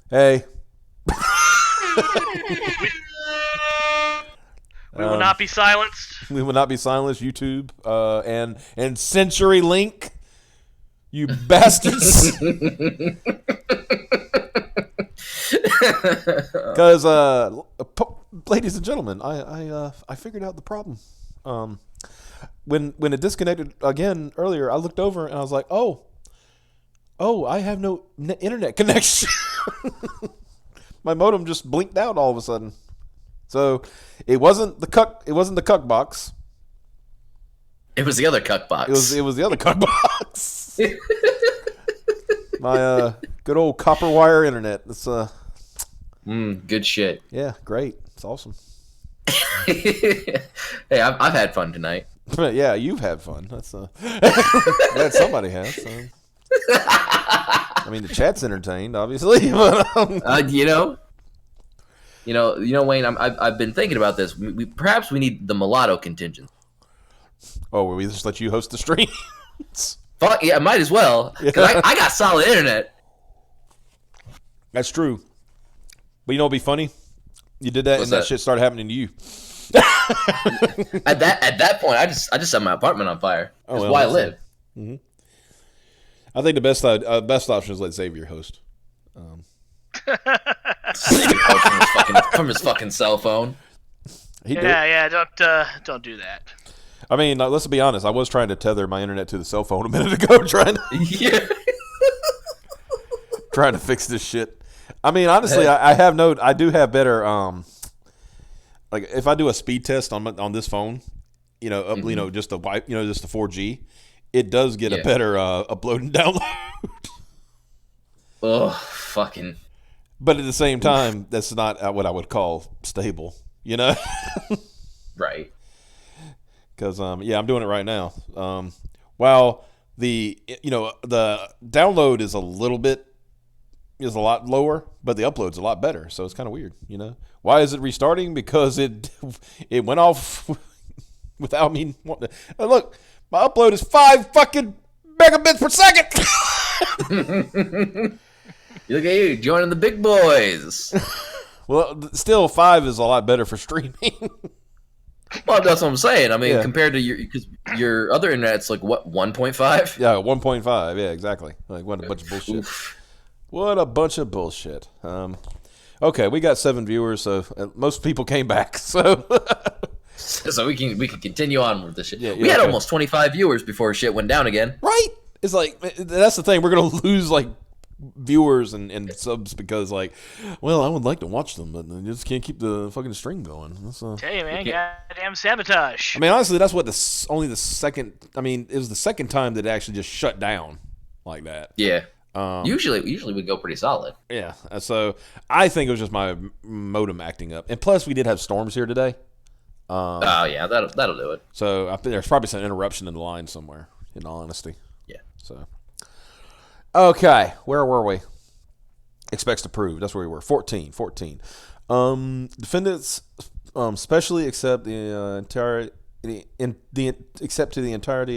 Hey. We will not be silenced. We will not be silenced, YouTube, and CenturyLink, you bastards. Because, ladies and gentlemen, I figured out the problem. When it disconnected again earlier, I looked over and I was like, oh, I have no internet connection. My modem just blinked out all of a sudden. So it wasn't the cuck. It wasn't the cuck box. It was the other cuck box. It was the other cuck box. My good old copper wire internet. It's good shit. Yeah, great. It's awesome. Hey, I've had fun tonight. Yeah, you've had fun. That's that somebody has. So. I mean, the chat's entertained, obviously. But, You know, Wayne. I've been thinking about this. Perhaps we need the mulatto contingent. Oh, will we just let you host the stream? Fuck yeah, might as well. Cause I got solid internet. That's true. But you know what'd be funny? You did that, What's and that that? shit started happening to you. At that point, I just set my apartment on fire. That's why I live. Mm-hmm. I think the best option is let Xavier host. From his fucking cell phone. Don't do that. I mean, let's be honest. I was trying to tether my internet to the cell phone a minute ago, trying to fix this shit. I mean, honestly, I do have better. Like if I do a speed test on this phone, just the 4G, it does get a better upload and download. Oh, fucking. But at the same time, that's not what I would call stable, Right. Because I'm doing it right now. While the download is a lot lower, but the upload's a lot better. So it's kind of weird, Why is it restarting? Because it went off without me wanting to. Look, my upload is 5 fucking megabits per second. Look at you joining the big boys. Well, still 5 is a lot better for streaming. Well, that's what I'm saying. I mean, compared to your other internet's like what 1.5? Yeah, 1.5. Yeah, exactly. Like what a bunch of bullshit. Oof. What a bunch of bullshit. Okay, we got 7 viewers, so most people came back. So we can continue on with this shit. Yeah, we had almost 25 viewers before shit went down again. Right? It's like that's the thing. We're gonna lose like viewers and subs because I would like to watch them, but I just can't keep the fucking stream going. Tell you, man, goddamn sabotage. I mean, honestly, that's what only the second. I mean, it was the second time that it actually just shut down like that. Yeah. Usually we go pretty solid. Yeah. So I think it was just my modem acting up, and plus we did have storms here today. That'll do it. So I think there's probably some interruption in the line somewhere. In all honesty. Yeah. So. Okay, where were we? Expects to prove. That's where we were. 14. Defendants specially accept the entirety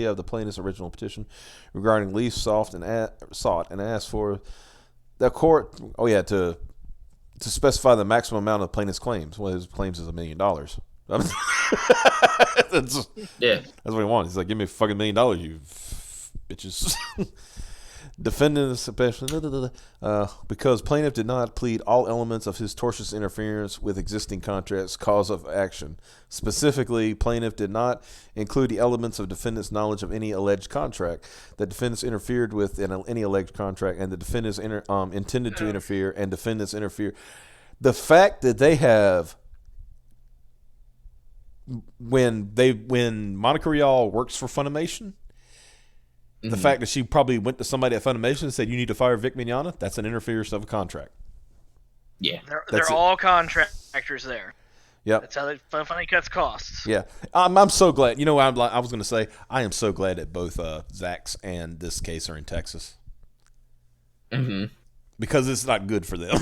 of the plaintiff's original petition regarding leave sought and asked for the court. To specify the maximum amount of plaintiff's claims. Well, his claims is $1 million. That's what he wants. He's like, give me a fucking $1 million, you bitches. Defendants, especially, because plaintiff did not plead all elements of his tortious interference with existing contracts cause of action. Specifically, plaintiff did not include the elements of defendant's knowledge of any alleged contract, that defendants interfered with any alleged contract, and the defendants intended to interfere, and defendants interfere. The fact that they have, when Monica Rial works for Funimation, the fact that she probably went to somebody at Funimation and said, you need to fire Vic Mignogna, that's an interference of a contract. Yeah. They're all contractors there. Yep. That's how Funny cuts costs. Yeah. I'm so glad. You know what I was going to say? I am so glad that both Zach's and this case are in Texas. Mm-hmm. Because it's not good for them.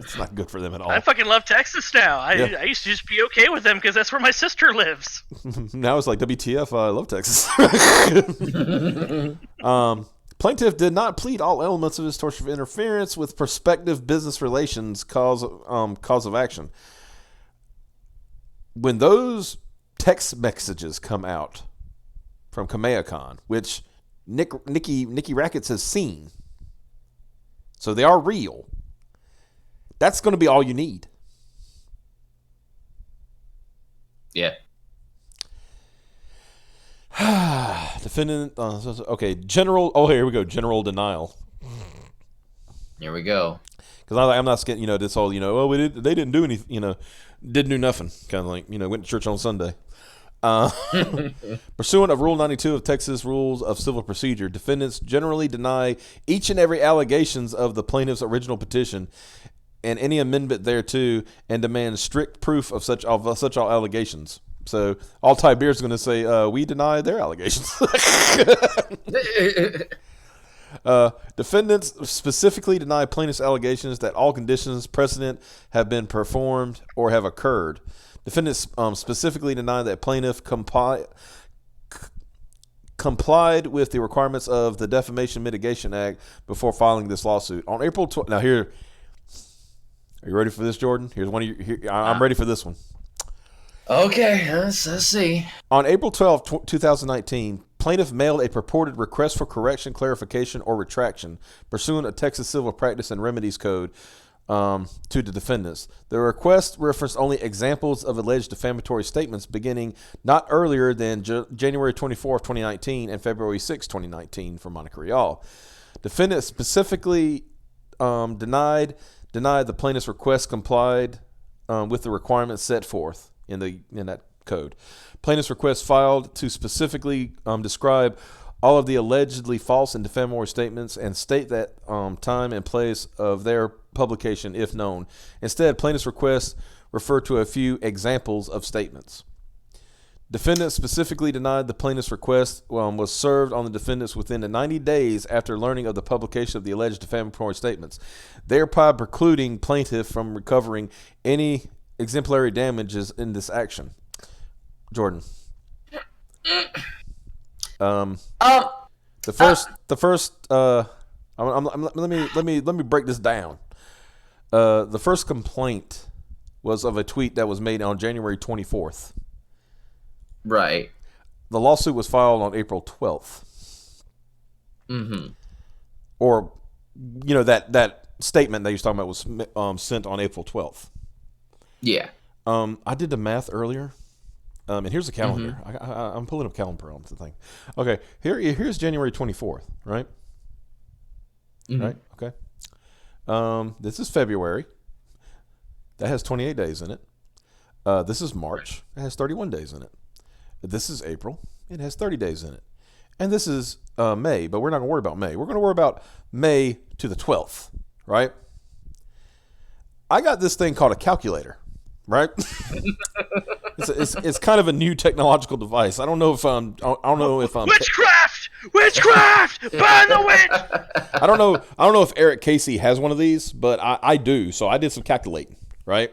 It's not good for them at all. I fucking love Texas now. I used to just be okay with them because that's where my sister lives. Now it's like, WTF, I love Texas. Plaintiff did not plead all elements of his tortious interference with prospective business relations cause of action. When those text messages come out from Kamehacon, which Nikki Rackets has seen, so they are real, that's going to be all you need. Yeah. Defendant, okay, general. Oh, here we go. General denial. Here we go. Because I'm not getting, this whole, they didn't do anything, didn't do nothing. Kind of like, went to church on Sunday. Pursuant of Rule 92 of Texas Rules of Civil Procedure, defendants generally deny each and every allegations of the plaintiff's original petition and any amendment thereto, and demand strict proof of such all allegations. So all Ty Beer's going to say, we deny their allegations. Defendants specifically deny plaintiff's allegations that all conditions precedent have been performed or have occurred. Defendants specifically deny that plaintiff complied with the requirements of the Defamation Mitigation Act before filing this lawsuit. On April 12th, now here, are you ready for this, Jordan? Here's one of your. I'm ready for this one. Okay, let's see. On April 12, 2019, plaintiff mailed a purported request for correction, clarification, or retraction pursuant to Texas Civil Practice and Remedies Code to the defendants. The request referenced only examples of alleged defamatory statements beginning not earlier than January 24, 2019 and February 6, 2019 for Monica Rial. Defendants specifically denied the plaintiff's request complied with the requirements set forth in that code. Plaintiff's request filed to specifically describe all of the allegedly false and defamatory statements and state that time and place of their publication if known. Instead, plaintiff's request referred to a few examples of statements. Defendants specifically denied the plaintiff's request was served on the defendants within the 90 days after learning of the publication of the alleged defamatory statements, thereby precluding plaintiff from recovering any exemplary damages in this action. Jordan. Let me break this down. The first complaint was of a tweet that was made on January 24th. Right. The lawsuit was filed on April 12th. Mm-hmm. Or, that statement that you're talking about was sent on April 12th. Yeah. I did the math earlier. And here's the calendar. Mm-hmm. I'm pulling up calendar on the thing. Okay, here's January 24th, right? Mm-hmm. Right. Okay. This is February. That has 28 days in it. This is March. It has 31 days in it. This is April. It has 30 days in it. And this is May, but we're not going to worry about May. We're going to worry about May to the 12th, right? I got this thing called a calculator, right? It's kind of a new technological device. I don't know if I'm witchcraft, burn the witch. I don't know if Eric Casey has one of these, but I do. So I did some calculating, right?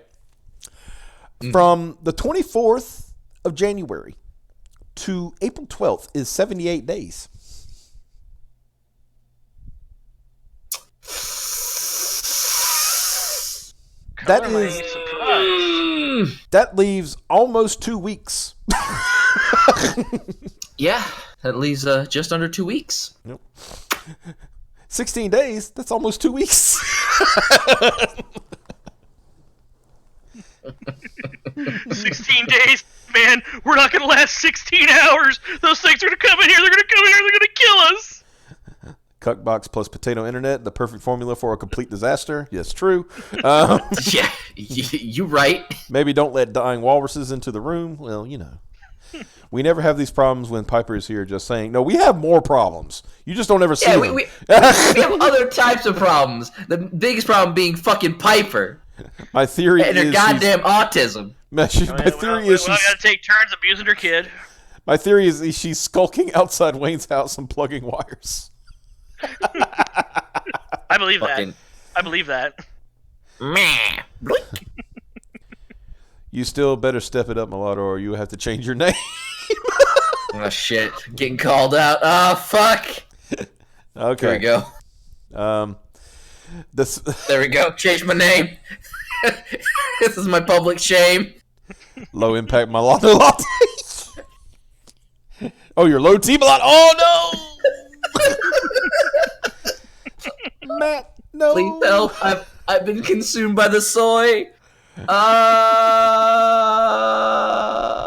From the 24th of January to April 12th is 78 days. That leaves almost 2 weeks. Yeah, that leaves just under 2 weeks. Yep. 16 days, that's almost 2 weeks. 16 days, man. We're not going to last 16 hours. Those things are going to come in here. They're going to come in here. They're going to kill us. Cuckbox plus potato internet, the perfect formula for a complete disaster. Yes, true. Yeah, you right. Maybe don't let dying walruses into the room. Well, we never have these problems when Piper is here. Just saying, no, we have more problems. You just don't ever see them. We have other types of problems. The biggest problem being fucking Piper. My theory and her goddamn autism. My theory is she's got to take turns abusing her kid. My theory is she's skulking outside Wayne's house and plugging wires. I believe that. I believe that. You still better step it up, Mulatto, or you have to change your name. Oh shit! Getting called out. Oh fuck! Okay. There we go. This. There we go. Change my name. This is my public shame. Low impact mulatto latte. Oh, your low T mulatto. Oh no. Matt, no. Please help. I've been consumed by the soy.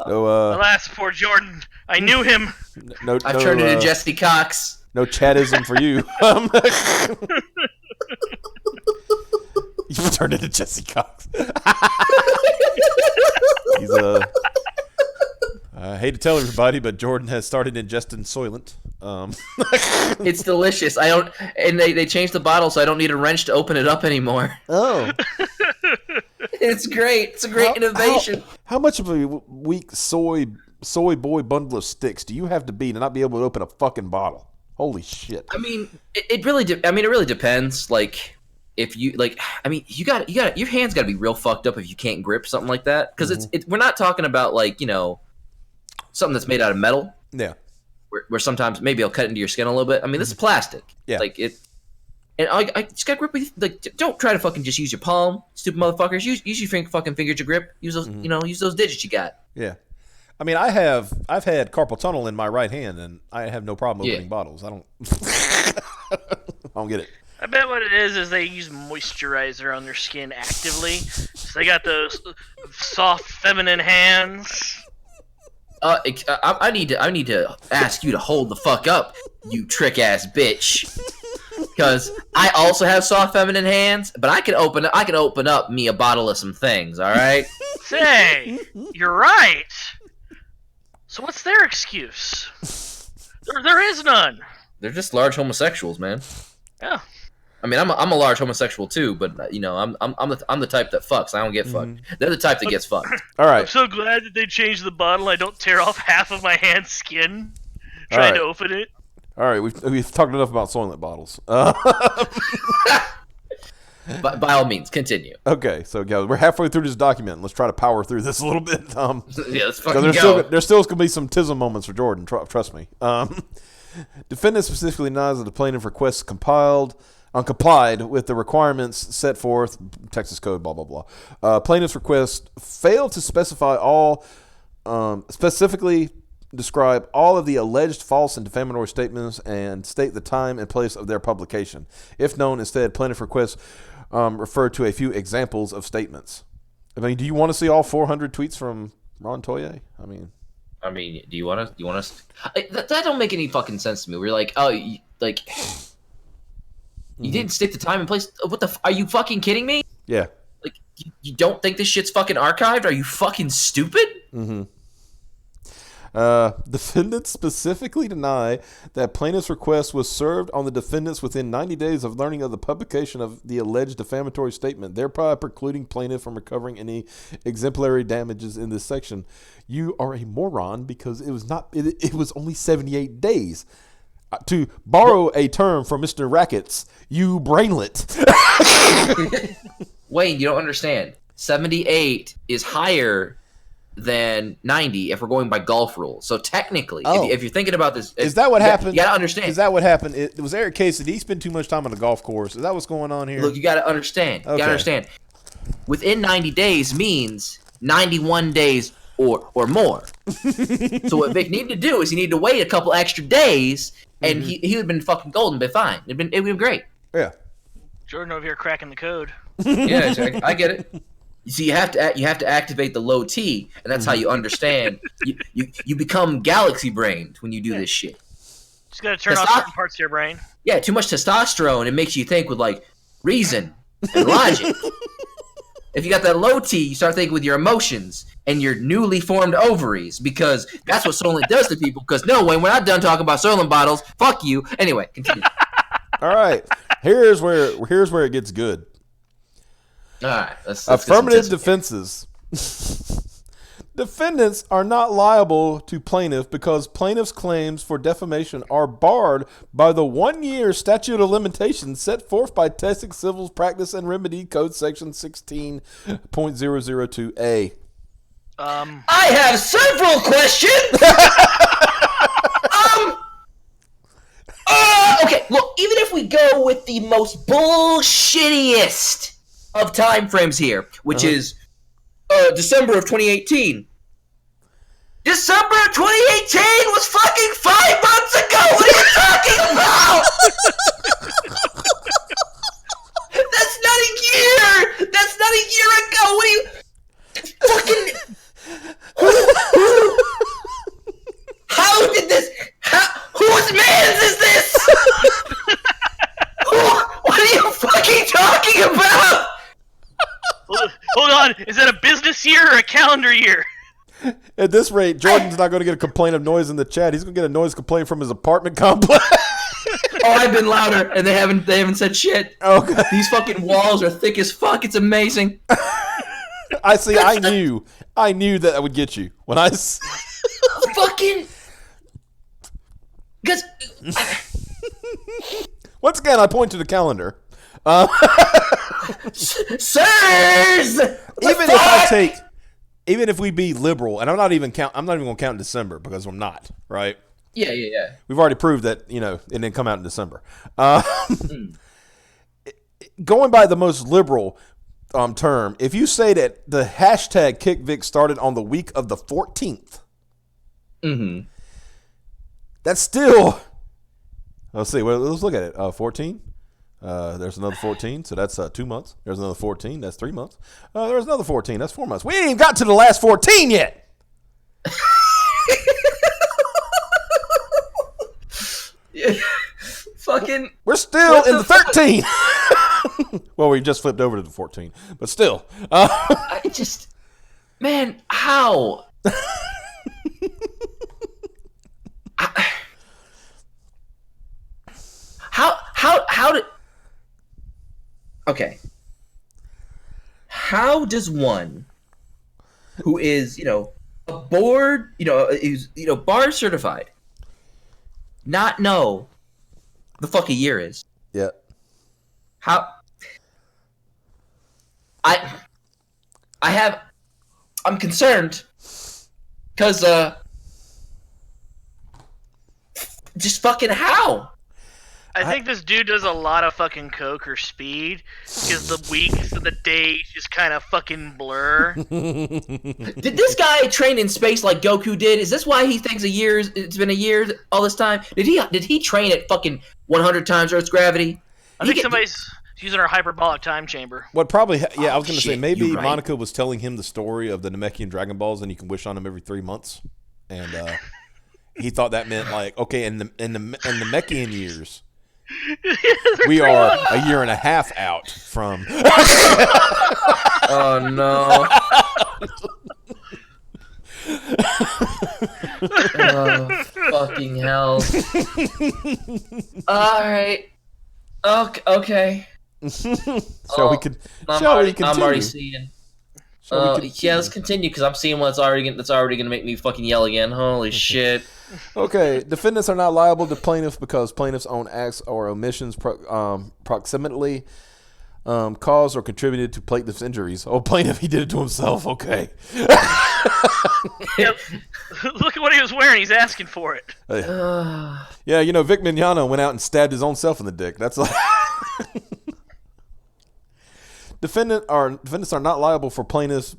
Alas, poor Jordan. I knew him. I've turned into Jesse Cox. No chattism for you. You've turned into Jesse Cox. He's I hate to tell everybody, but Jordan has started ingesting Soylent. It's delicious. And they changed the bottle, so I don't need a wrench to open it up anymore. Oh. It's great. It's a great innovation. How much of a weak soy boy bundle of sticks do you have to be to not be able to open a fucking bottle? Holy shit. I mean, it really depends. Like, if you you got your hands got to be real fucked up if you can't grip something like that, because we're not talking about something that's made out of metal. Yeah. Where sometimes maybe it'll cut into your skin a little bit. I mean, this is plastic. Yeah. Like it. And I just got grip with, don't try to fucking just use your palm, stupid motherfuckers. Use your fucking finger to grip. Use those, use those digits you got. Yeah. I mean, I've had carpal tunnel in my right hand, and I have no problem opening bottles. I don't get it. I bet what it is they use moisturizer on their skin actively. So they got those soft, feminine hands. I need to ask you to hold the fuck up, you trick ass bitch. Because I also have soft feminine hands, but I can open up me a bottle of some things. All right. Say, you're right. So what's their excuse? There is none. They're just large homosexuals, man. Yeah. I mean, I'm a large homosexual too, but I'm the type that fucks. I don't get fucked. They're the type that gets fucked. All right. I'm so glad that they changed the bottle. I don't tear off half of my hand skin trying to open it. All right, we've talked enough about Soylent bottles. But by all means, continue. Okay, so guys, we're halfway through this document. Let's try to power through this a little bit. Yeah, let's fucking go. There's still going to be some tism moments for Jordan. Trust me. Defendant specifically denies that the plaintiff requests complied with the requirements set forth, Texas Code, blah, blah, blah. Plaintiff's request failed to specify specifically describe all of the alleged false and defamatory statements and state the time and place of their publication. If known, instead, plaintiff requests refer to a few examples of statements. I mean, do you want to see all 400 tweets from Ron Toye? I mean, do you want to? That don't make any fucking sense to me. We're like, oh, you didn't stick the time and place. What are you fucking kidding me? Yeah. Like, you don't think this shit's fucking archived? Are you fucking stupid? Mm-hmm. Defendants specifically deny that plaintiff's request was served on the defendants within 90 days of learning of the publication of the alleged defamatory statement, thereby precluding plaintiff from recovering any exemplary damages in this section. You are a moron because it was only 78 days. To borrow a term from Mr. Rackets, you brainlet. Wayne, you don't understand. 78 is higher than 90 if we're going by golf rules. So technically, if you're thinking about this, is that what happened? You gotta understand. Is that what happened? It was Eric Case. Did he spend too much time on the golf course? Is that what's going on here? Look, you gotta understand. Okay. You gotta understand. Within 90 days means 91 days or more. So what Vic needed to do is he needed to wait a couple extra days, and he would have been fucking golden, been fine. It would have been great. Yeah. Jordan over here cracking the code. Yeah, I get it. So you have to activate the low T, and that's how you understand. You become galaxy brained when you do this shit. Just gotta turn off certain parts of your brain. Yeah, too much testosterone. It makes you think with like reason and logic. If you got that low T, you start thinking with your emotions and your newly formed ovaries, because that's what Soylent does to people. Because no, Wayne, we're not done talking about Soylent bottles. Fuck you. Anyway, continue. All right, here's where it gets good. All right, let's affirmative defenses. Defendants are not liable to plaintiff because plaintiff's claims for defamation are barred by the 1-year statute of limitations set forth by Texas Civil Practice and Remedy Code Section 16.002A. I have several questions. Okay, look, even if we go with the most bullshittiest of time frames here, which is December of 2018. December of 2018 was fucking 5 months ago! What are you talking about? That's not a year! That's not a year ago! What are you... Fucking... How did this... Whose mans is this? What are you fucking talking about? Hold on, is that a business year or a calendar year? At this rate, Jordan's not going to get a complaint of noise in the chat. He's going to get a noise complaint from his apartment complex. Oh, I've been louder, and they haven't said shit. Okay. These fucking walls are thick as fuck. It's amazing. I see. I knew that would get you when I. Fucking. Because. Once again, I point to the calendar. Sirs. Even if we be liberal, and I'm not even going to count December because I'm not, right? Yeah. We've already proved that, it didn't come out in December. Going by the most liberal term, if you say that the hashtag KickVic started on the week of the 14th, that's still, let's see, let's look at it. 14? There's another 14, so that's 2 months. There's another 14, that's 3 months. There's another 14, that's 4 months. We ain't even got to the last 14 yet. Fucking. We're still in the 13. Well, we just flipped over to the 14, but still. I just, man, how? How did? Okay. How does one who is, a board, is, bar certified, not know the fuck a year is? Yeah. How? I'm concerned because just fucking how? I think this dude does a lot of fucking coke or speed because the weeks and the days just kind of fucking blur. Did this guy train in space like Goku did? Is this why he thinks it's been a year all this time? Did he train at fucking 100 times Earth's gravity? I think somebody's using our hyperbolic time chamber. What probably, I was going to say, maybe you're right. Monica was telling him the story of the Namekian Dragon Balls and you can wish on them every 3 months. And he thought that meant like, okay, in the Namekian years, we are a year and a half out from. Oh no! Oh, fucking hell! All right. Okay. Shall we continue? I'm already seeing. Yeah, let's continue because I'm seeing that's already gonna make me fucking yell again. Holy shit! Okay, defendants are not liable to plaintiffs because plaintiffs' own acts or omissions proximately caused or contributed to plaintiff's injuries. Oh, plaintiff, he did it to himself. Okay. Yep. Look at what he was wearing. He's asking for it. Yeah, Vic Mignogna went out and stabbed his own self in the dick. That's like. Defendants are not liable to the plaintiff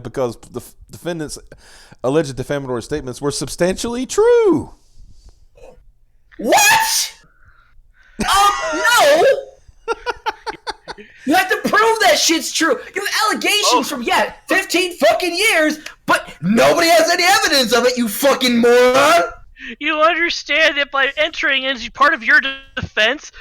because the defendant's alleged defamatory statements were substantially true. What? No! You have to prove that shit's true. You have allegations from 15 fucking years, but nobody has any evidence of it. You fucking moron. You understand that by entering as part of your defense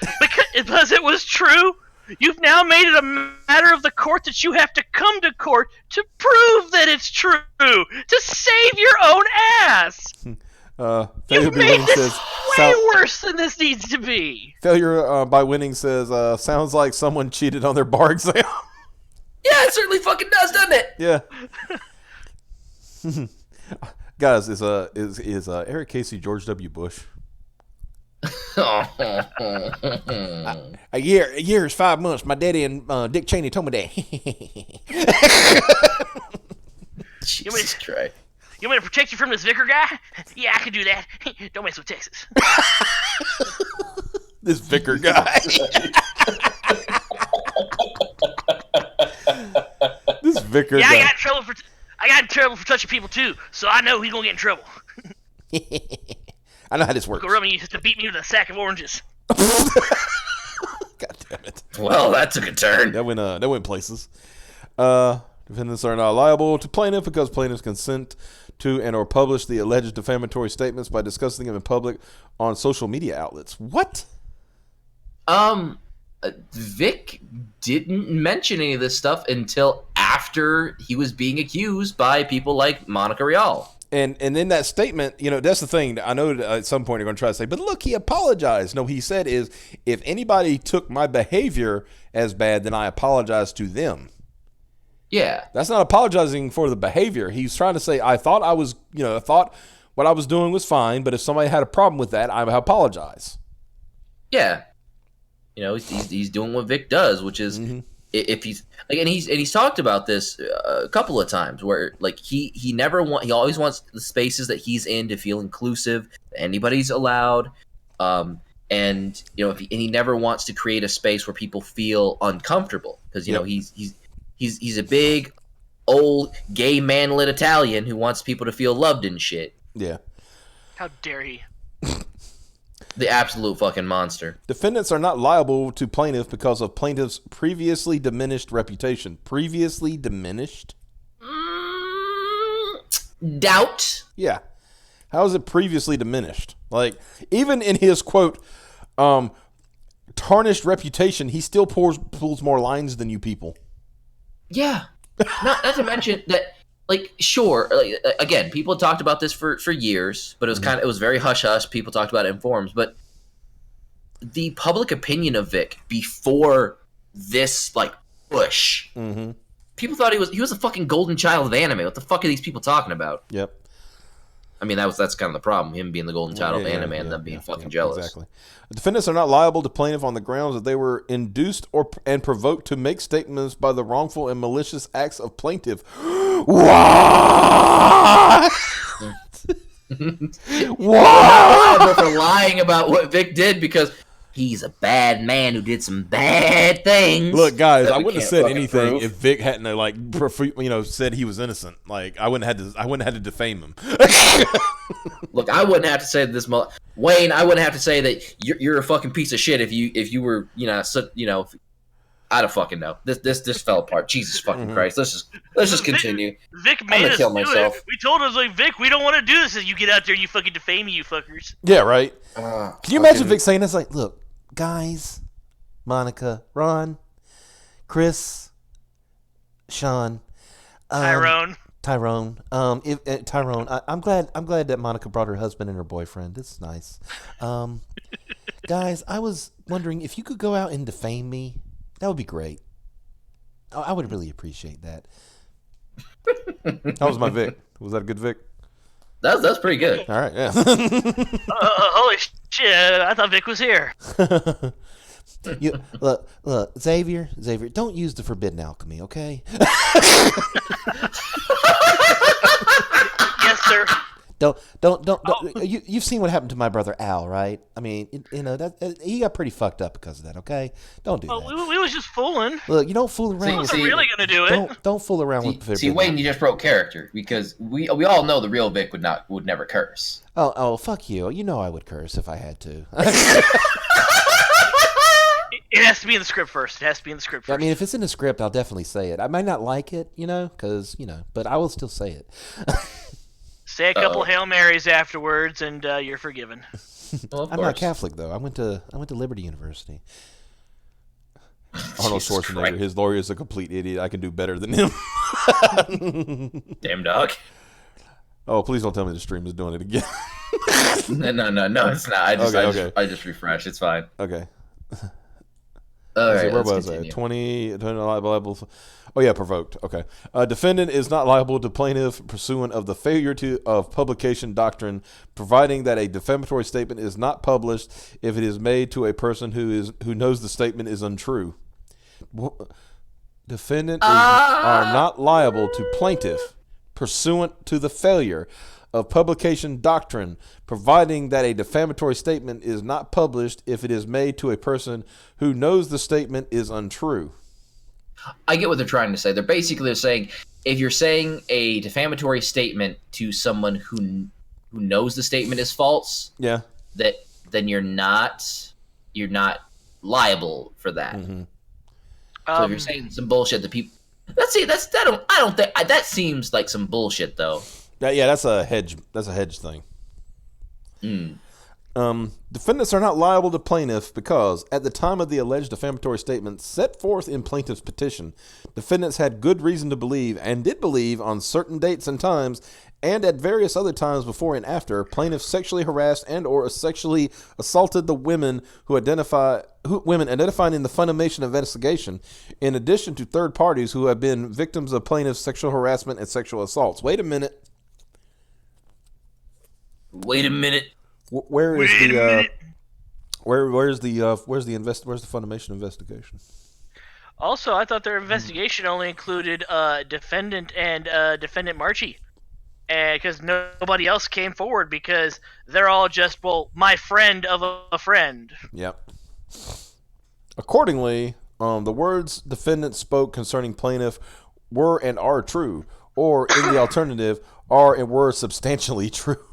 because it was true. You've now made it a matter of the court that you have to come to court to prove that it's true, to save your own ass. Failure by winning says way worse than this needs to be. Failure by winning says sounds like someone cheated on their bar exam. Yeah, it certainly fucking does, doesn't it? Yeah. Guys, is Eric Casey George W. Bush? A year is 5 months. My daddy and Dick Cheney told me that. Jesus Christ. You want me to protect you from this vicar guy? Yeah, I can do that. Don't mess with Texas. This vicar guy. This vicar Yeah, guy. I got in trouble for touching people too, so I know he's gonna get in trouble. I know how this works. Uncle Rummy used to beat me with a sack of oranges. God damn it. Well, that took a turn. That went places. Defendants are not liable to plaintiff because plaintiffs consent to and or publish the alleged defamatory statements by discussing them in public on social media outlets. What? Vic didn't mention any of this stuff until after he was being accused by people like Monica Rial. And in that statement, that's the thing. I know at some point they're going to try to say, but look, he apologized. No, he said is, if anybody took my behavior as bad, then I apologize to them. Yeah. That's not apologizing for the behavior. He's trying to say, I thought what I was doing was fine, but if somebody had a problem with that, I apologize. Yeah. He's doing what Vic does, which is if he's like, and he's talked about this a couple of times where like he always wants the spaces that he's in to feel inclusive, anybody's allowed, and he never wants to create a space where people feel uncomfortable because he's a big old gay manlit Italian who wants people to feel loved and shit. Yeah. How dare he? The absolute fucking monster. Defendants are not liable to plaintiff because of plaintiff's previously diminished reputation. Previously diminished? Doubt. Yeah. How is it previously diminished? Like, even in his, quote, tarnished reputation, he still pulls more lines than you people. Yeah. Not to mention that, like, sure, like, again, people talked about this for years, but it was very hush-hush. People talked about it in forums, but the public opinion of Vic before this, like, push, people thought he was a fucking golden child of anime. What the fuck are these people talking about? Yep. I mean, that's kind of the problem, him being the golden child of anime and them being fucking jealous. Exactly. Defendants are not liable to plaintiff on the grounds that they were induced and provoked to make statements by the wrongful and malicious acts of plaintiff. Why? Why? For lying about what Vic did because he's a bad man who did some bad things. Look, guys, I wouldn't have said anything prove. if Vic hadn't said he was innocent. Like I wouldn't have to defame him. Look, I wouldn't have to say this, Wayne. I wouldn't have to say that you're a fucking piece of shit if you were I don't fucking know. This fell apart. Jesus fucking Christ. Let's just continue. Vic made us kill myself. It. We told us like Vic, we don't want to do this. As you get out there, and you fucking defame me, you fuckers. Yeah, right. Can you imagine Vic saying this? Like, look, guys, Monica, Ron, Chris, Sean, Tyrone. Tyrone. I'm glad that Monica brought her husband and her boyfriend. This is nice. Guys, I was wondering if you could go out and defame me. That would be great. I would really appreciate that. How was my Vic? Was that a good Vic? That's pretty good. All right, yeah. Holy shit! I thought Vic was here. Look, Xavier, don't use the forbidden alchemy, okay? Yes, sir. Don't. You've seen what happened to my brother Al, right? I mean, that he got pretty fucked up because of that. Okay, don't do that. We was just fooling. Look, you don't fool around. Wasn't really gonna do it. Don't fool around with. See, Wayne, you just broke character because we all know the real Vic would never curse. Oh, fuck you! You know I would curse if I had to. It has to be in the script first. I mean, if it's in the script, I'll definitely say it. I might not like it, because but I will still say it. Say a couple Hail Marys afterwards, and you're forgiven. Well, I'm not Catholic though. I went to Liberty University. Arnold Schwarzenegger, Christ. His lawyer is a complete idiot. I can do better than him. Damn dog. Oh, please don't tell me the stream is doing it again. No, it's not. I just refresh. It's fine. Okay. All right, where was I? 20 liable. Oh yeah, provoked. Okay. Defendant is not liable to plaintiff pursuant of the failure of publication doctrine, providing that a defamatory statement is not published if it is made to a person who knows the statement is untrue. Defendant are not liable to plaintiff pursuant to the failure of publication doctrine, providing that a defamatory statement is not published if it is made to a person who knows the statement is untrue. I get what they're trying to say. They're saying if you're saying a defamatory statement to someone who knows the statement is false, yeah, then you're not liable for that. Mm-hmm. So if you're saying some bullshit that people I don't think that seems like some bullshit though. Yeah, that's a hedge. That's a hedge thing. Defendants are not liable to plaintiff because, at the time of the alleged defamatory statement set forth in plaintiff's petition, defendants had good reason to believe, and did believe on certain dates and times, and at various other times before and after, plaintiffs sexually harassed and or sexually assaulted the women identified in the Funimation investigation, in addition to third parties who have been victims of plaintiff's sexual harassment and sexual assaults. Wait a minute. Where's the Funimation investigation? Also, I thought their investigation only included defendant and defendant Marchie, because nobody else came forward because they're all just my friend of a friend. Yep. Accordingly, the words defendant spoke concerning plaintiff were and are true, or in the alternative, are and were substantially true.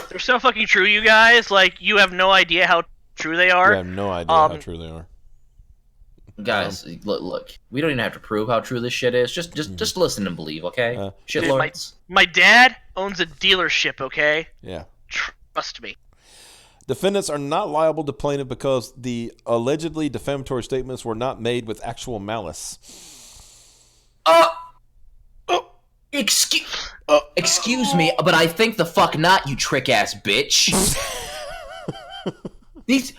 They're so fucking true, you guys. Like, you have no idea how true they are. You have no idea how true they are. Guys, look. We don't even have to prove how true this shit is. Just listen and believe, okay? Shitlords. My dad owns a dealership, okay? Yeah. Trust me. Defendants are not liable to plaintiff because the allegedly defamatory statements were not made with actual malice. Excuse me, but I think the fuck not, you trick ass bitch. These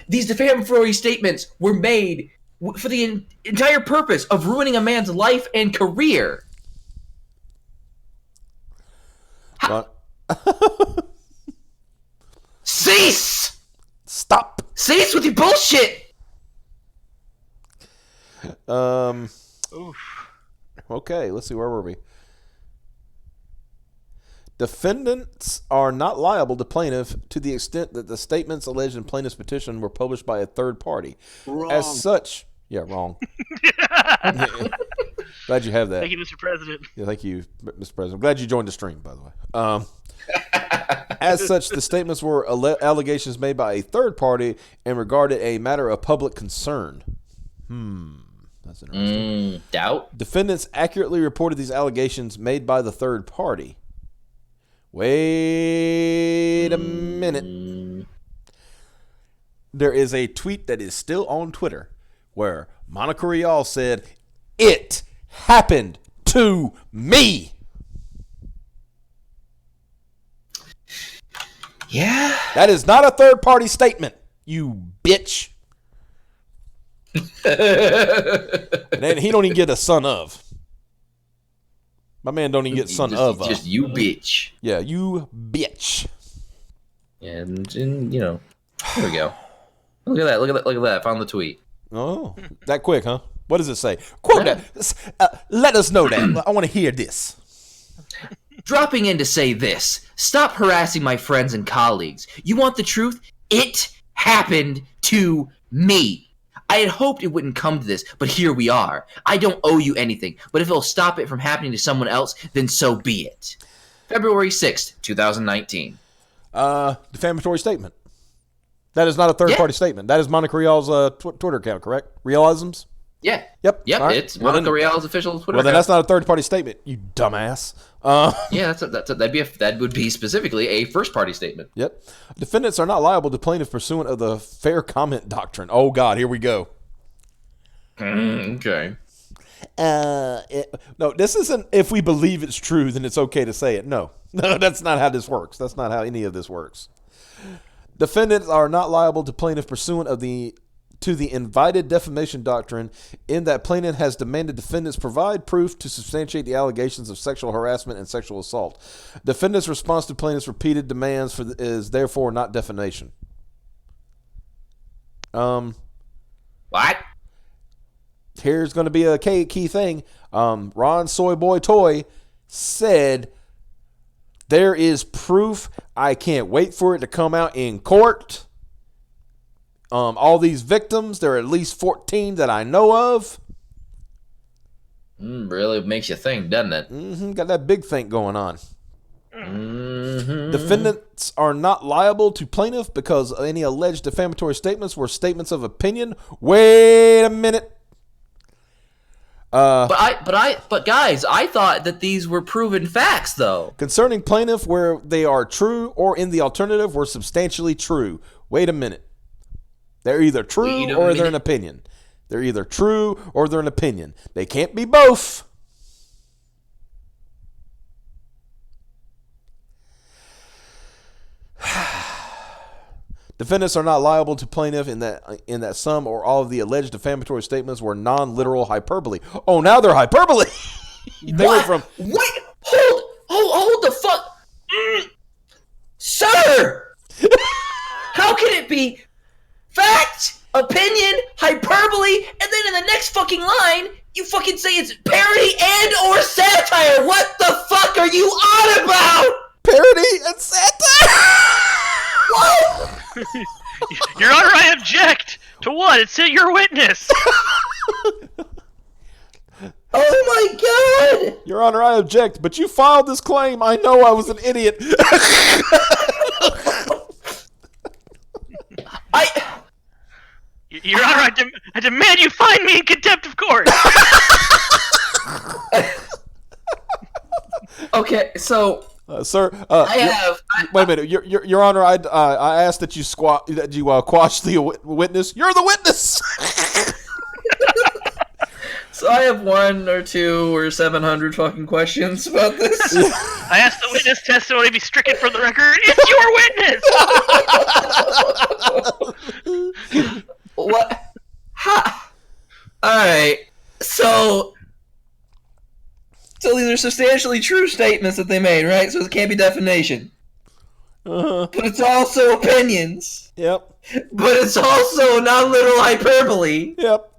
defamatory statements were made for the entire purpose of ruining a man's life and career. What? Cease! Stop! Cease with your bullshit! Oof. Okay, let's see, where were we? Defendants are not liable to plaintiff to the extent that the statements alleged in plaintiff's petition were published by a third party. Wrong. As such, wrong. Glad you have that. Thank you, Mr. President. Yeah, thank you, Mr. President. I'm glad you joined the stream, by the way. As such, the statements were allegations made by a third party and regarded a matter of public concern. That's interesting. Doubt? Defendants accurately reported these allegations made by the third party. Wait a minute. There is a tweet that is still on Twitter where Monica Rial said, "It happened to me." Yeah. That is not a third-party statement, you bitch. And he don't even get a son of. My man don't even get son of. Just you bitch. Yeah, you bitch. And here we go. Look at that. Look at that. I found the tweet. Oh, that quick, huh? What does it say? Quote that. Let us know that. I want to hear this. Dropping in to say this. Stop harassing my friends and colleagues. You want the truth? It happened to me. I had hoped it wouldn't come to this, but here we are. I don't owe you anything, but if it'll stop it from happening to someone else, then so be it. February 6th, 2019. Defamatory statement. That is not a third-party statement. That is Monica Rial's Twitter account, correct? Realisms? Yeah. Yep. Right. It's Monica Rial's official Twitter account. Then that's not a third-party statement, you dumbass. Yeah, that would be specifically a first-party statement. Yep. Defendants are not liable to plaintiff pursuant of the fair comment doctrine. Oh, God, here we go. Okay. No, this isn't if we believe it's true, then it's okay to say it. No, that's not how this works. That's not how any of this works. Defendants are not liable to plaintiff pursuant of the invited defamation doctrine, in that plaintiff has demanded defendants provide proof to substantiate the allegations of sexual harassment and sexual assault. Defendants' response to plaintiff's repeated demands is therefore not defamation. What? Here's going to be a key thing. Ron Soyboy Toye said, there is proof. I can't wait for it to come out in court. All these victims, there are at least 14 that I know of. Really makes you think, doesn't it? Got that big think going on. Mm-hmm. Defendants are not liable to plaintiff because any alleged defamatory statements were statements of opinion. Wait a minute. But guys, I thought that these were proven facts, though. Concerning plaintiff, where they are true or in the alternative, were substantially true. Wait a minute. They're either true or they're an opinion. They're either true or they're an opinion. They can't be both. Defendants are not liable to plaintiff in that some or all of the alleged defamatory statements were non-literal hyperbole. Oh, now they're hyperbole. They went from Hold the fuck, sir. How can it be fact, opinion, hyperbole, and then in the next fucking line you fucking say it's parody and or satire? What the fuck are you on about? Parody and satire. What? Your Honor, I object to what? It's your witness. Oh my god! Your Honor, I object, but you filed this claim. I know I was an idiot. Your Honor, I demand you find me in contempt of court. Okay, so sir, wait a minute, Your Honor. I asked that you quash the witness. You're the witness. So I have 1 or 2 or 700 fucking questions about this. I asked the witness testimony be stricken from the record. It's your witness. What? Ha! Alright. So these are substantially true statements that they made, right? So it can't be defamation. Uh-huh. But it's also opinions. Yep. But it's also non-literal hyperbole. Yep.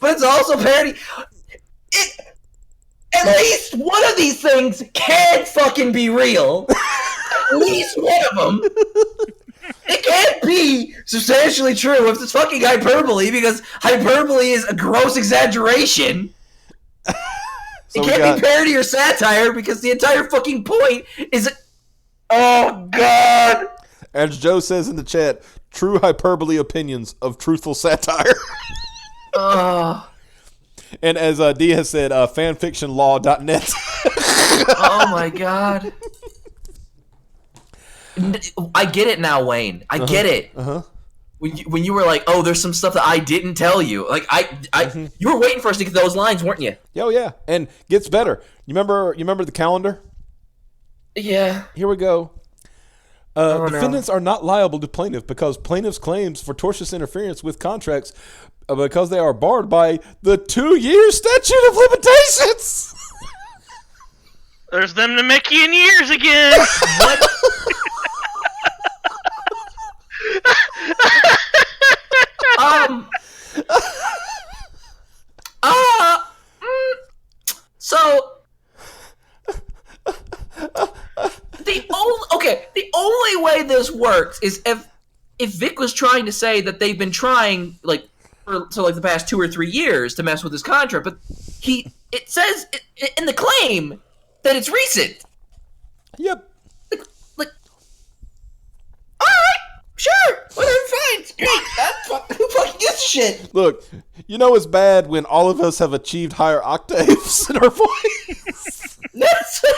But it's also parody. At least one of these things can fucking be real. At least one of them. It can't be substantially true if it's fucking hyperbole, because hyperbole is a gross exaggeration. So it can't be parody or satire, because the entire fucking point is... Oh, God. As Joe says in the chat, true hyperbole opinions of truthful satire. And as D has said, fanfictionlaw.net. Oh my god. I get it now, Wayne. I get it. When you were like, oh, there's some stuff that I didn't tell you. Like you were waiting for us to get those lines, weren't you? Oh yeah, and gets better. You remember the calendar? Yeah. Here we go. Defendants are not liable to plaintiff because plaintiff's claims for tortious interference with contracts because they are barred by the 2-year statute of limitations. There's them Namekian years again. What? So the only way this works is if Vic was trying to say that they've been trying for the past 2 or 3 years to mess with his contract, but it says in the claim that it's recent. Yep. Like all right, sure, whatever, fine, it's great. Who fucking gives a shit? Look, it's bad when all of us have achieved higher octaves in our voice. That's fine.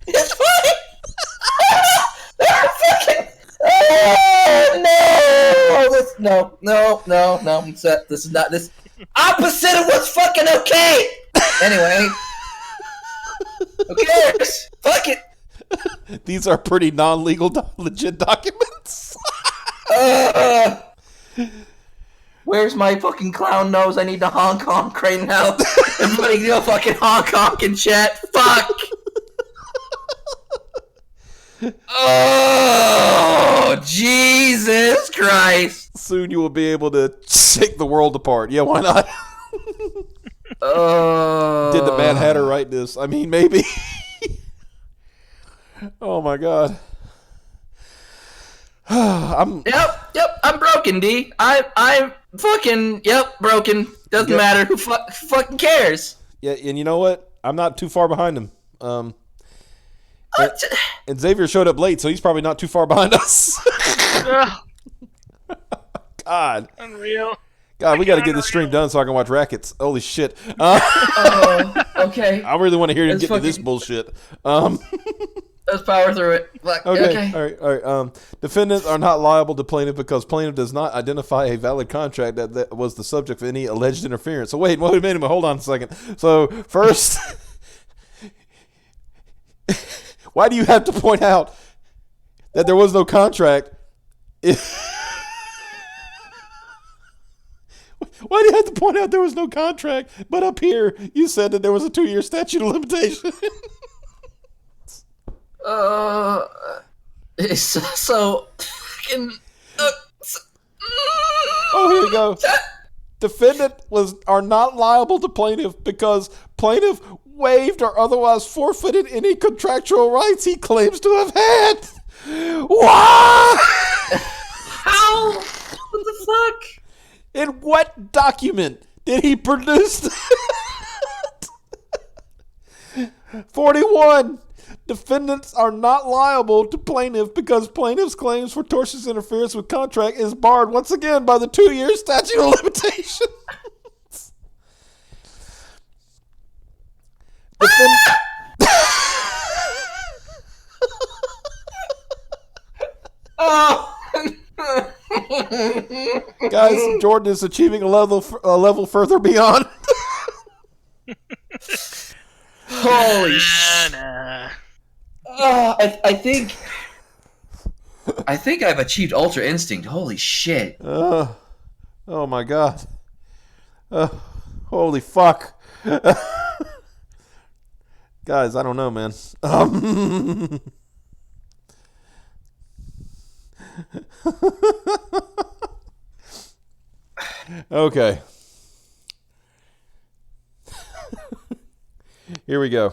It's fine. Fucking. No. This is not this opposite of what's fucking okay. Anyway, who cares? Fuck it. These are pretty non-legal, legit documents. Where's my fucking clown nose? I need to honk right now. Everybody go fucking honk in chat. Fuck. Oh, Jesus Christ. Soon you will be able to shake the world apart. Yeah, why not? Did the Mad Hatter write this? I mean, maybe. Oh my God. Yep. I'm broken, D. I'm fucking broken. Doesn't matter. Who fucking cares? Yeah, and you know what? I'm not too far behind him. And Xavier showed up late, so he's probably not too far behind us. God. Unreal. God, we got to get this stream done so I can watch Rackets. Holy shit. Okay. I really want to hear him get to this bullshit. Let's power through it. Okay. All right. Defendants are not liable to plaintiff because plaintiff does not identify a valid contract that was the subject of any alleged interference. So wait a minute. Hold on a second. So first, why do you have to point out that there was no contract? Why do you have to point out there was no contract? But up here, you said that there was a 2-year statute of limitation. Oh, here we go. Defendant are not liable to plaintiff because plaintiff waived or otherwise forfeited any contractual rights he claims to have had. Why? How? What the fuck? In what document did he produce that? 41. Defendants are not liable to plaintiff because plaintiff's claims for tortious interference with contract is barred once again by the 2-year statute of limitations. Guys, Jordan is achieving a level further beyond. Holy shit! I think I've achieved Ultra Instinct. Holy shit! Oh my God! Holy fuck! Guys, I don't know, man. Okay. Here we go.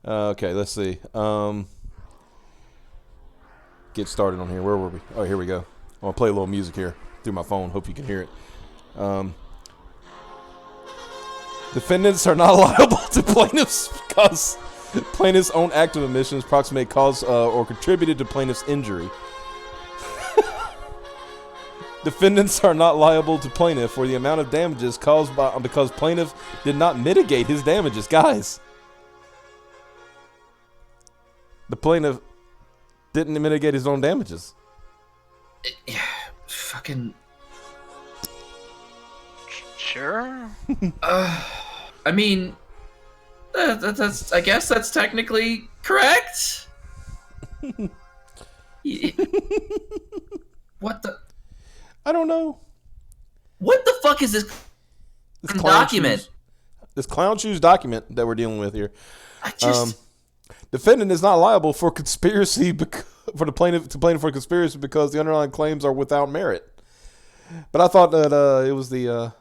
Okay, let's see. Get started on here. Where were we? Oh, here we go. I'll play a little music here through my phone. Hope you can hear it. Defendants are not liable to plaintiffs because plaintiff's own act of omissions approximate cause or contributed to plaintiff's injury. Defendants are not liable to plaintiff for the amount of damages caused because plaintiff did not mitigate his damages. Guys, the plaintiff didn't mitigate his own damages. Fucking. Sure. I mean, that's. I guess that's technically correct. What the? I don't know. What the fuck is this document? This clown shoes document that we're dealing with here. I just. Defendant is not liable for conspiracy for the plaintiff for conspiracy because the underlying claims are without merit. But I thought that it was the.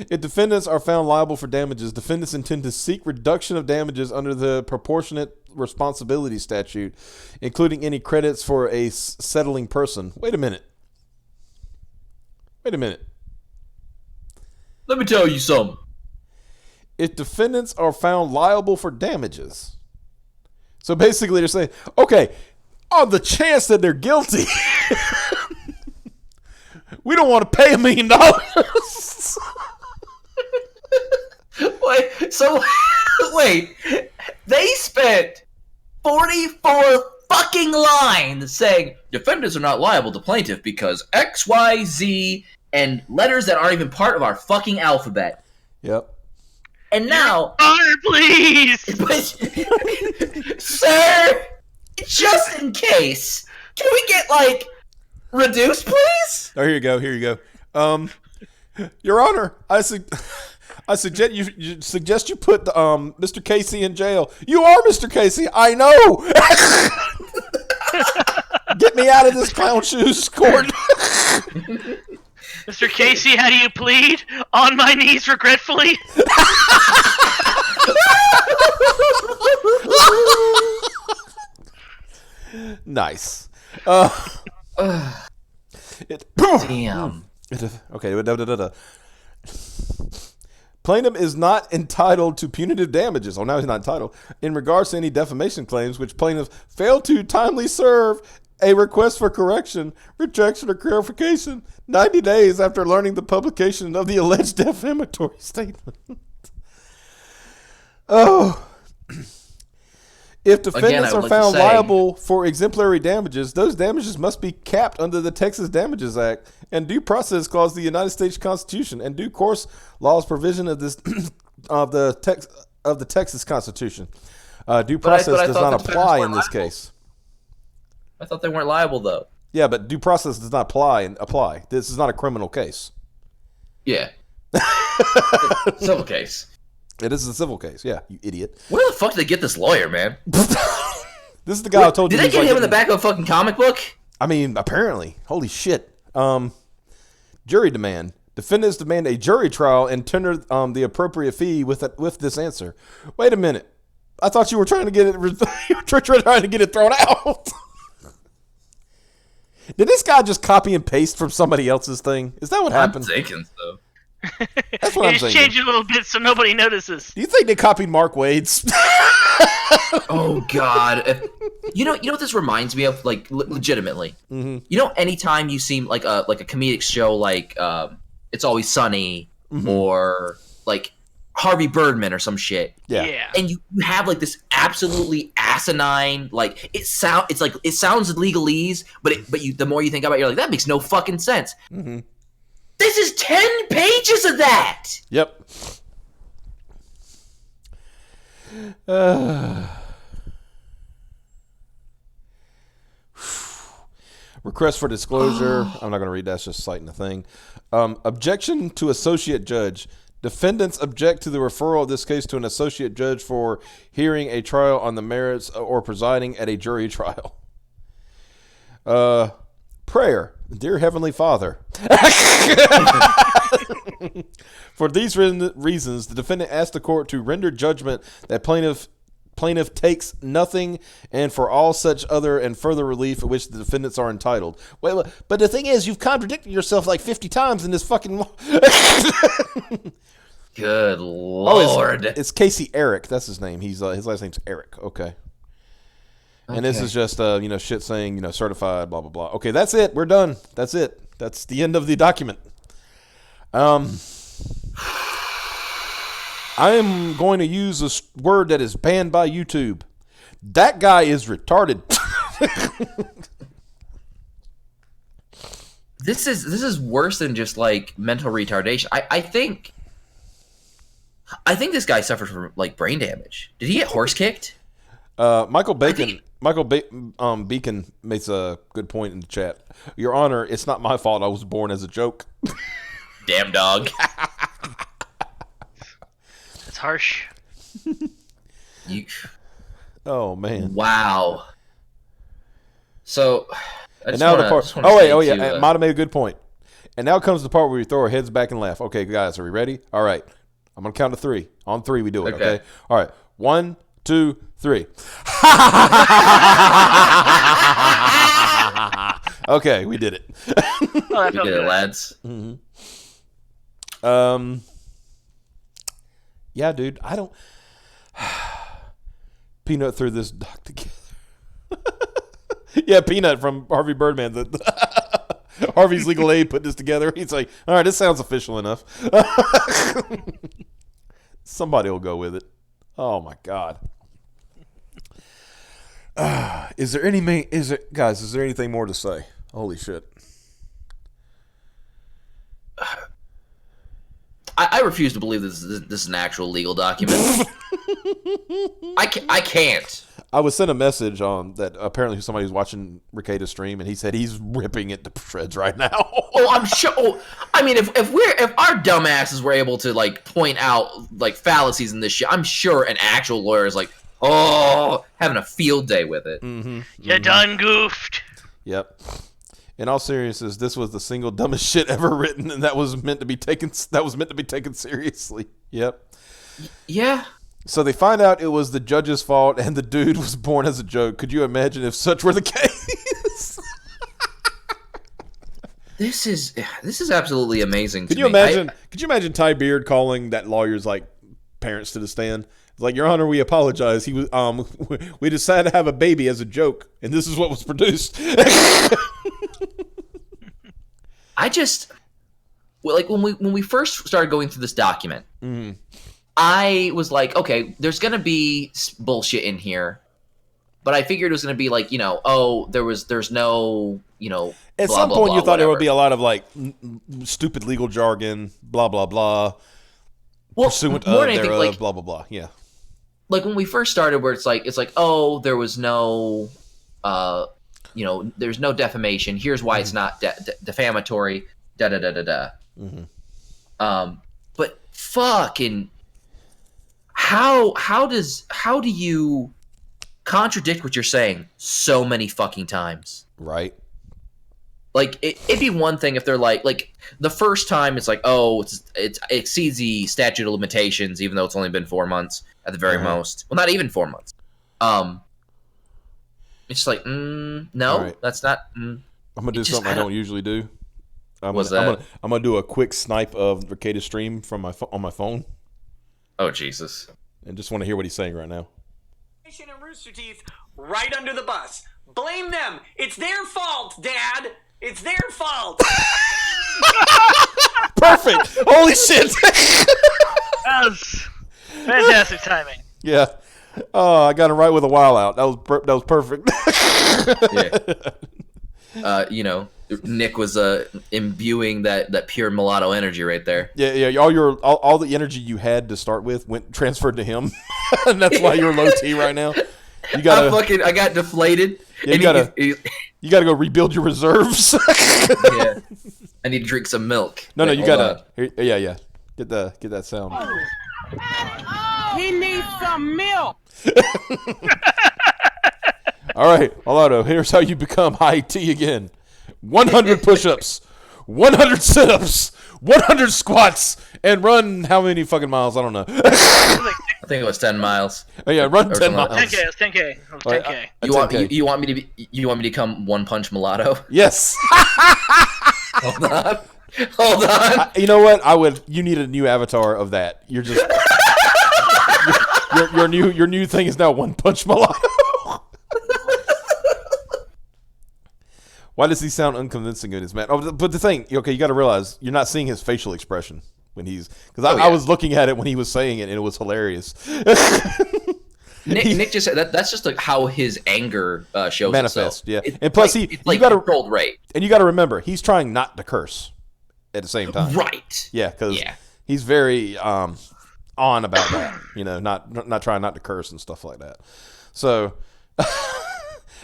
If defendants are found liable for damages, defendants intend to seek reduction of damages under the proportionate responsibility statute, including any credits for a settling person. Wait a minute. Let me tell you something. If defendants are found liable for damages, so basically they're saying, okay, on the chance that they're guilty, we don't want to pay $1 million. Wait, they spent 44 fucking lines saying defendants are not liable to plaintiff because X, Y, Z, and letters that aren't even part of our fucking alphabet. Yep. And now, Honor, please, sir, just in case, can we get reduced, please? Oh, here you go. Your Honor, I suggest you put Mr. Casey in jail. You are Mr. Casey. I know. Get me out of this clown shoes court. Mr. Casey, how do you plead? On my knees, regretfully. Nice. Damn. Okay. Plaintiff is not entitled to punitive damages. Oh, now he's not entitled. In regards to any defamation claims, which plaintiff failed to timely serve a request for correction, rejection, or clarification 90 days after learning the publication of the alleged defamatory statement. Oh. If defendants are found liable for exemplary damages, those damages must be capped under the Texas Damages Act and Due Process Clause of the United States Constitution and due course laws provision of this of the Texas Constitution. Due process does not apply in this case. I thought they weren't liable though. Yeah, but due process does not apply. This is not a criminal case. Yeah. Civil case. It is a civil case. Yeah, you idiot. Where the fuck did they get this lawyer, man? This is the guy I told you. Did they get him in the back of a fucking comic book? I mean, apparently. Holy shit. Jury demand. Defendants demand a jury trial and tender the appropriate fee with this answer. Wait a minute. I thought you were trying to get it. You were trying to get it thrown out. Did this guy just copy and paste from somebody else's thing? Is that what happened? I'm thinking so. That's what I'm just thinking. change it a little bit so nobody notices. Do you think they copied Mark Wade's? Oh God! You know what this reminds me of, like legitimately. Mm-hmm. You know, anytime you see like a comedic show like It's Always Sunny or like Harvey Birdman or some shit. Yeah. And you have like this absolutely asinine, like it sounds legalese, but the more you think about it, you're like, that makes no fucking sense. Mm-hmm. This is 10 pages of that. Yep. Request for disclosure. I'm not going to read that. It's just citing the thing. Objection to associate judge. Defendants object to the referral of this case to an associate judge for hearing a trial on the merits or presiding at a jury trial. Prayer. Dear Heavenly Father. For these reasons, the defendant asked the court to render judgment that plaintiff takes nothing, and for all such other and further relief of which the defendants are entitled. Wait, but the thing is, you've contradicted yourself like 50 times in this fucking. Good Lord! It's Casey Eric. That's his name. His last name's Eric. Okay. And this is just shit saying certified blah blah blah. Okay, that's it. We're done. That's it. That's the end of the document. I am going to use a word that is banned by YouTube. That guy is retarded. This is worse than just like mental retardation. I think this guy suffered from like brain damage. Did he get horse kicked? Michael Beacon makes a good point in the chat. Your Honor, it's not my fault. I was born as a joke. Damn dog. That's harsh. Oh man. Wow. So. And now the part. Oh yeah. Might have made a good point. And now comes the part where we throw our heads back and laugh. Okay, guys, are we ready? All right. I'm gonna count to 3. On 3, we do it. Okay. All right. 1, 2, 3. Okay, we did it. Oh, we did it, lads. Mm-hmm. Yeah, dude. I don't. Peanut threw this doc together. Yeah, Peanut from Harvey Birdman. Harvey's Legal Aid put this together. He's like, all right, this sounds official enough. Somebody will go with it. Oh my God. Is there anything more to say? Holy shit. I refuse to believe this is an actual legal document. I can't. I was sent a message on that apparently somebody was watching Ricada's stream, and he said he's ripping it to shreds right now. Oh, I'm sure. Oh, I mean, if our dumbasses were able to like point out like fallacies in this shit, I'm sure an actual lawyer is like, oh, having a field day with it. Mm-hmm. You done goofed. Yep. In all seriousness, this was the single dumbest shit ever written, and that was meant to be taken seriously. Yep. Yeah. So they find out it was the judge's fault, and the dude was born as a joke. Could you imagine if such were the case? This is absolutely amazing. Could you imagine? Could you imagine Ty Beard calling that lawyer's like parents to the stand? It's like, Your Honor, we apologize. He was we decided to have a baby as a joke, and this is what was produced. I just like when we first started going through this document, I was like, okay, there's gonna be bullshit in here, but I figured it was gonna be like, there's no, At blah, some blah, point, blah, you thought there whatever. would be a lot of like stupid legal jargon, blah blah blah, pursuant more of than anything, thereof, like, blah blah blah. Yeah. Like when we first started, where it's like, there was no, there's no defamation. Here's why it's not defamatory. Da da da da da. But fucking, how do you contradict what you're saying so many fucking times? Right. Like it'd be one thing if they're like the first time it's like, it exceeds the statute of limitations, even though it's only been 4 months at the very most. Well, not even 4 months. It's just like, no, Right. that's not. I'm gonna do something I don't usually do. What's I'm that? gonna do a quick snipe of Ricado's stream from on my phone, Oh Jesus! and just want to hear what he's saying right now. And Rooster Teeth right under the bus. Blame them. It's their fault, Dad. It's their fault. Perfect. Holy shit. That was fantastic timing. Yeah. Oh, I got him right with a while out. That was perfect. Yeah. Nick was imbuing that pure mulatto energy right there. Yeah. All the energy you had to start with transferred to him, and that's why you're low T right now. You gotta. I got deflated. Yeah, and you gotta go rebuild your reserves. yeah. I need to drink some milk. No, Wait, you hold gotta. on. Yeah. Get that sound. He needs some milk. All right, Alado, here's how you become high T again. 100 push-ups, 100 sit-ups, 100 squats, and run how many fucking miles? I don't know. I think it was 10 miles. Oh yeah, run Or 10 something miles. like 10K, it was 10K. It was 10K. You want me to become one punch mulatto? Yes. Hold on. You know what? You need a new avatar of that. You're just your new thing is now One Punch Mulatto. Why does he sound unconvincing in his man? Oh, but the thing, okay, you got to realize you're not seeing his facial expression when he's because I was looking at it when he was saying it and it was hilarious. Nick just said that's just like how his anger shows Manifest, itself. yeah. And plus it's like you got to controlled rate. And you got to remember, he's trying not to curse at the same time. Right. Yeah, because he's very on about that. Not trying not to curse and stuff like that. So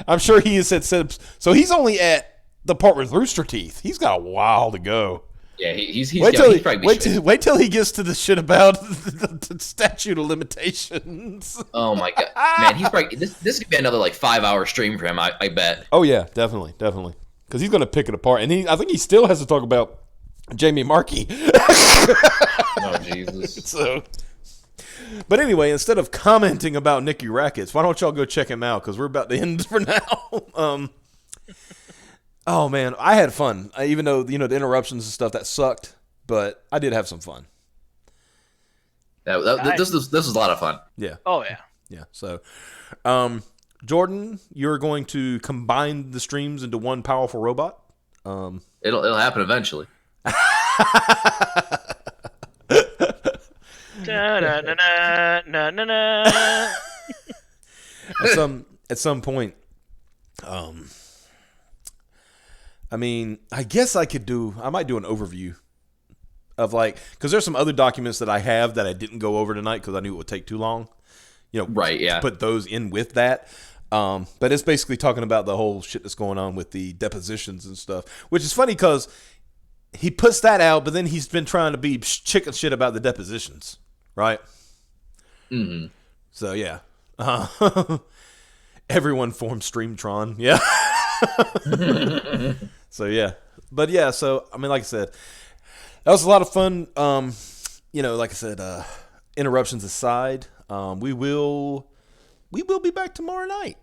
I'm sure he has said so. He's only at the part with Rooster Teeth. He's got a while to go. Yeah, he's wait till he gets to the shit about the statute of limitations. Oh my god, man, he's probably this could be another like 5-hour stream for him. I bet. Oh yeah, definitely, because he's gonna pick it apart, and I think he still has to talk about Jamie Markey. Oh Jesus. So, but anyway, instead of commenting about Nicky Rackets, why don't y'all go check him out? Because we're about to end for now. Oh man, I had fun. Even though the interruptions and stuff that sucked, but I did have some fun. This was a lot of fun. Yeah. Oh yeah. Yeah. So, Jordan, you're going to combine the streams into one powerful robot. It'll happen eventually. At some point, I mean, I guess I might do an overview of because there's some other documents that I have that I didn't go over tonight because I knew it would take too long. Right? Yeah. To put those in with that. But it's basically talking about the whole shit that's going on with the depositions and stuff, which is funny because he puts that out, but then he's been trying to be chicken shit about the depositions, right? Mm-hmm. So yeah, everyone formed Streamtron, yeah. So yeah, but yeah. So I mean, like I said, that was a lot of fun. Like I said, interruptions aside, we will be back tomorrow night.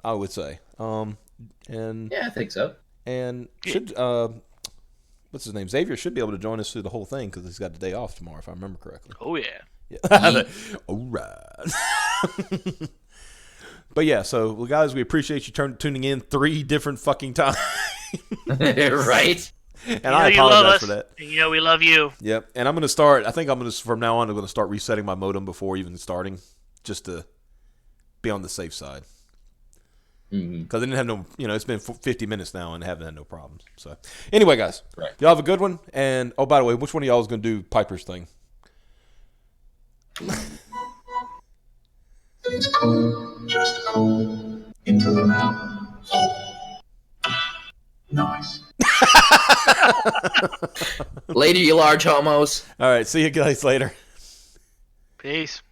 I would say. And Yeah, I think so. And should what's his name? Xavier should be able to join us through the whole thing because he's got the day off tomorrow, if I remember correctly. Oh yeah. Yeah. All right. But yeah, so well, guys, we appreciate you tuning in 3 different fucking times. Right? And I apologize for that. And we love you. Yep. And I'm going to start, I think from now on, I'm going to start resetting my modem before even starting, just to be on the safe side. Because I didn't have no, it's been 50 minutes now and haven't had no problems. So, anyway, guys, right. Y'all have a good one. And, oh, by the way, which one of y'all is going to do Piper's thing? It's cold, just cold, into the mouth. Nice. Later, you large homos. All right, see you guys later. Peace.